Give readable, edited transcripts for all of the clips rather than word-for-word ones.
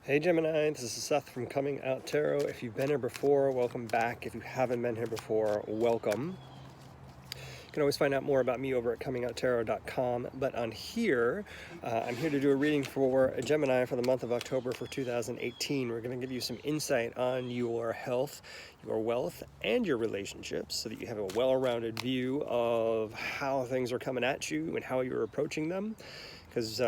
Hey Gemini, this is Seth from Comingouttarot. If you've been here before, welcome back. If you haven't been here before, welcome. You can always find out more about me over at Comingouttarot.com. But on here, I'm here to do a reading for a Gemini for the month of October for 2018. We're going to give you some insight on your health, your wealth, and your relationships so that you have a well-rounded view of how things are coming at you and how you're approaching them. Because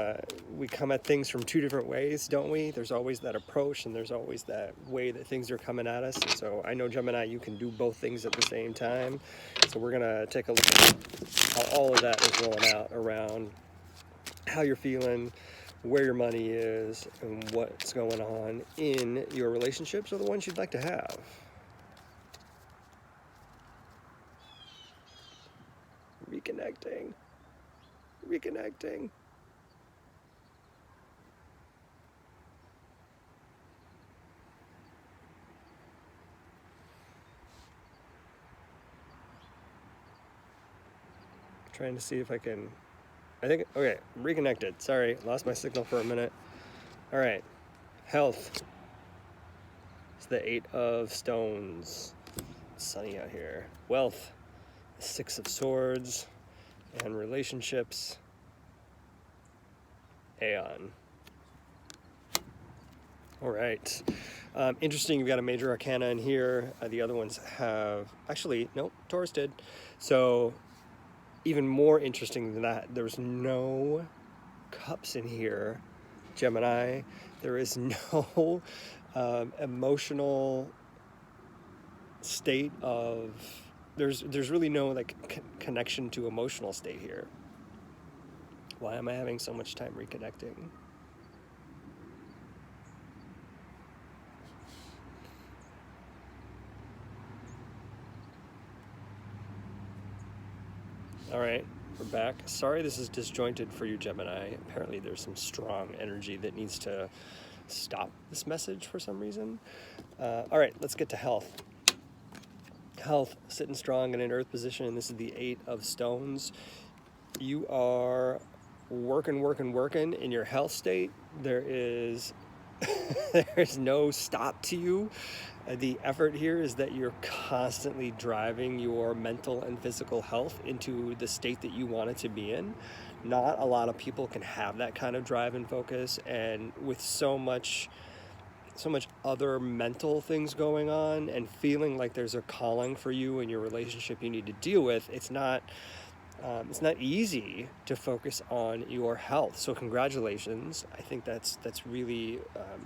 we come at things from two different ways, don't we? There's always that approach and there's always that way that things are coming at us. And so I know, Gemini, you can do both things at the same time. So we're going to take a look at how all of that is rolling out around how you're feeling, where your money is, and what's going on in your relationships or the ones you'd like to have. Reconnecting. Trying to see if I can, okay, reconnected. Sorry, lost my signal for a minute. All right, health. It's the 8 of Stones. It's sunny out here. Wealth, 6 of Swords. And relationships, Aeon. All right. Interesting, you've got a major arcana in here. The other ones have, actually, nope, Taurus did. So even more interesting than that, there's no cups in here, Gemini. There is no emotional state of, there's really no like connection to emotional state here. Why am I having so much time reconnecting? All right, we're back. Sorry this is disjointed for you, Gemini. Apparently there's some strong energy that needs to stop this message for some reason. All right, let's get to health. Health, sitting strong in an earth position. This is the 8 of Stones. You are working in your health state. There is there's no stop to you. The effort here is that you're constantly driving your mental and physical health into the state that you want it to be in. Not a lot of people can have that kind of drive and focus, and with so much other mental things going on and feeling like there's a calling for you in your relationship you need to deal with, it's not easy to focus on your health. So congratulations. I think that's really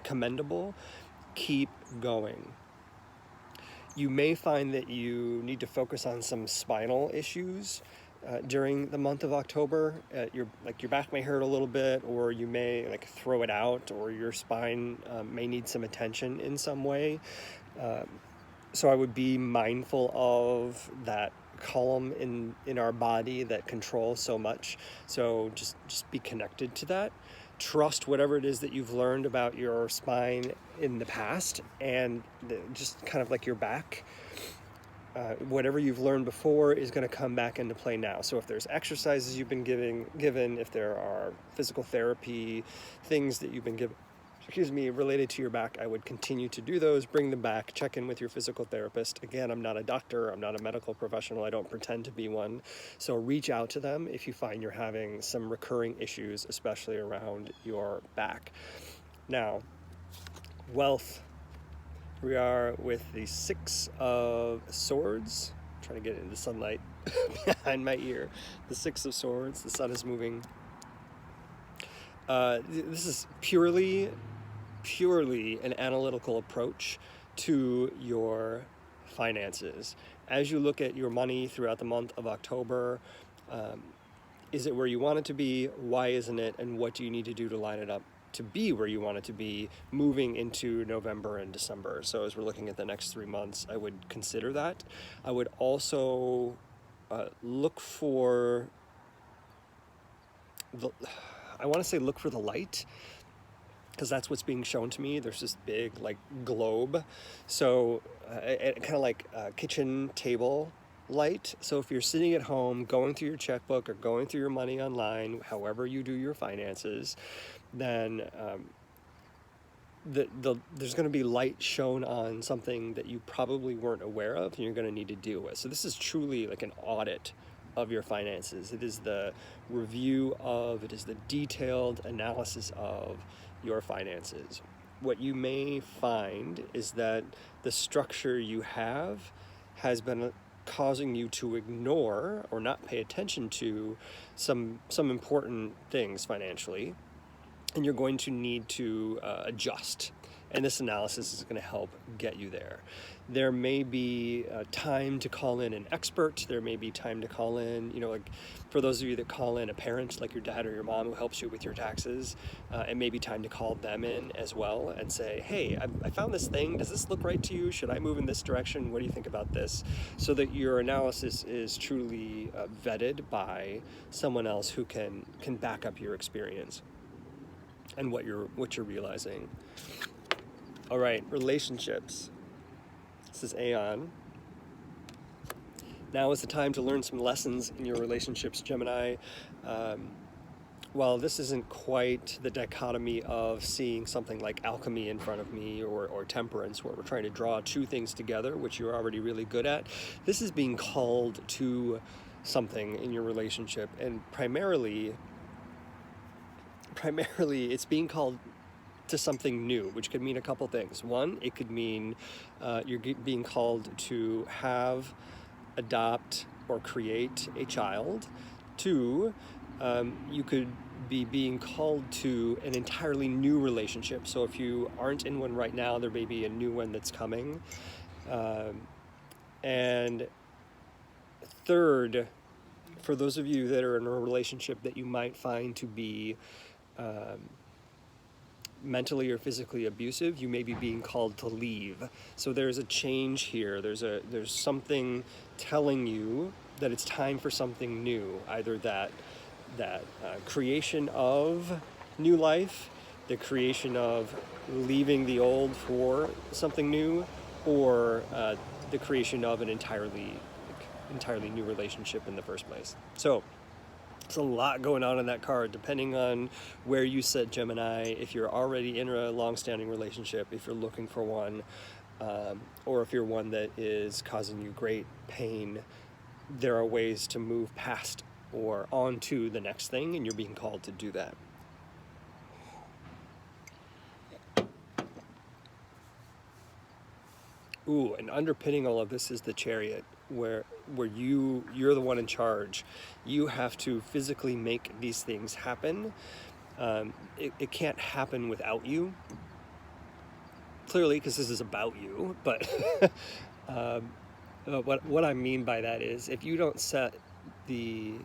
commendable. Keep going. You may find that you need to focus on some spinal issues during the month of October. Your back may hurt a little bit, or you may throw it out, or your spine may need some attention in some way. So I would be mindful of that column in our body that controls so much. So just be connected to that. Trust whatever it is that you've learned about your spine in the past, and just kind of like your back. Whatever you've learned before is going to come back into play now. So if there's exercises you've been given, if there are physical therapy things that you've been given, related to your back, I would continue to do those, bring them back, check in with your physical therapist. Again, I'm not a doctor, I'm not a medical professional, I don't pretend to be one. So reach out to them if you find you're having some recurring issues, especially around your back. Now, wealth. We are with the 6 of Swords. I'm trying to get into sunlight behind my ear. The 6 of Swords, the sun is moving. This is purely an analytical approach to your finances. As you look at your money throughout the month of October, is it where you want it to be? Why isn't it? And what do you need to do to line it up to be where you want it to be moving into November and December? So as we're looking at the next 3 months, I would consider that. I would also look for look for the light, because that's what's being shown to me. There's this big globe, so kind of like a kitchen table light. So if you're sitting at home going through your checkbook or going through your money online, however you do your finances, then there's going to be light shown on something that you probably weren't aware of and you're going to need to deal with. So this is truly like an audit of your finances. It is the review of, it is the detailed analysis of your finances. What you may find is that the structure you have has been causing you to ignore or not pay attention to some important things financially, and you're going to need to adjust. And this analysis is going to help get you there. There may be time to call in an expert. There may be time to call in, like for those of you that call in a parent, like your dad or your mom who helps you with your taxes, it may be time to call them in as well and say, hey, I found this thing. Does this look right to you? Should I move in this direction? What do you think about this? So that your analysis is truly vetted by someone else who can back up your experience and what you're realizing. All right, relationships. This is Aeon. Now is the time to learn some lessons in your relationships, Gemini. While this isn't quite the dichotomy of seeing something like alchemy in front of me or temperance, where we're trying to draw two things together, which you're already really good at, this is being called to something in your relationship, and primarily it's being called to something new, which could mean a couple things. One, it could mean you're being called to have, adopt, or create a child. Two, you could be being called to an entirely new relationship. So if you aren't in one right now, there may be a new one that's coming. And third, for those of you that are in a relationship that you might find to be mentally or physically abusive, you may be being called to leave. So there's a change here. There's something telling you that it's time for something new. Either that creation of new life, the creation of leaving the old for something new, or the creation of an entirely new relationship in the first place. So there's a lot going on in that card, depending on where you sit, Gemini. If you're already in a long-standing relationship, if you're looking for one, or if you're one that is causing you great pain, there are ways to move past or on to the next thing, and you're being called to do that. Ooh, and underpinning all of this is the Chariot, where you're the one in charge. You have to physically make these things happen. It can't happen without you, clearly, because this is about you. But what I mean by that is, if you don't set the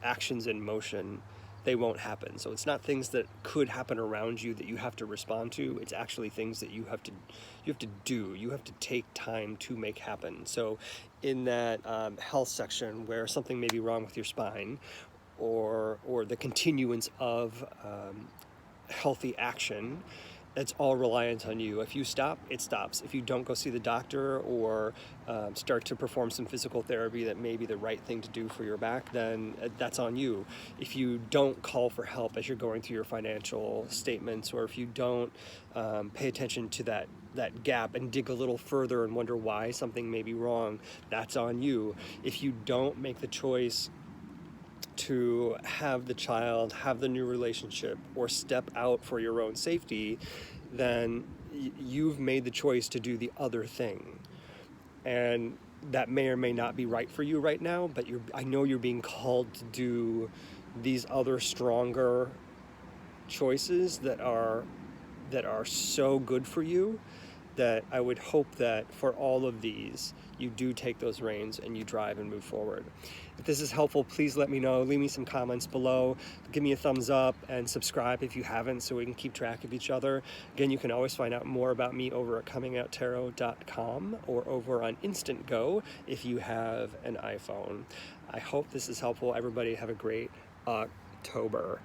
actions in motion, they won't happen. So it's not things that could happen around you that you have to respond to. It's actually things that you have to do. You have to take time to make happen. So in that health section, where something may be wrong with your spine, or the continuance of healthy action, it's all reliant on you. If you stop, it stops. If you don't go see the doctor or start to perform some physical therapy that may be the right thing to do for your back, then that's on you. If you don't call for help as you're going through your financial statements, or if you don't pay attention to that gap and dig a little further and wonder why something may be wrong, that's on you. If you don't make the choice to have the child, have the new relationship, or step out for your own safety, then you've made the choice to do the other thing. And that may or may not be right for you right now, but I know you're being called to do these other stronger choices that are so good for you, that I would hope that for all of these, you do take those reins and you drive and move forward. If this is helpful, please let me know. Leave me some comments below. Give me a thumbs up and subscribe if you haven't, so we can keep track of each other. Again, you can always find out more about me over at Comingouttarot.com or over on Instant Go if you have an iPhone. I hope this is helpful. Everybody have a great October.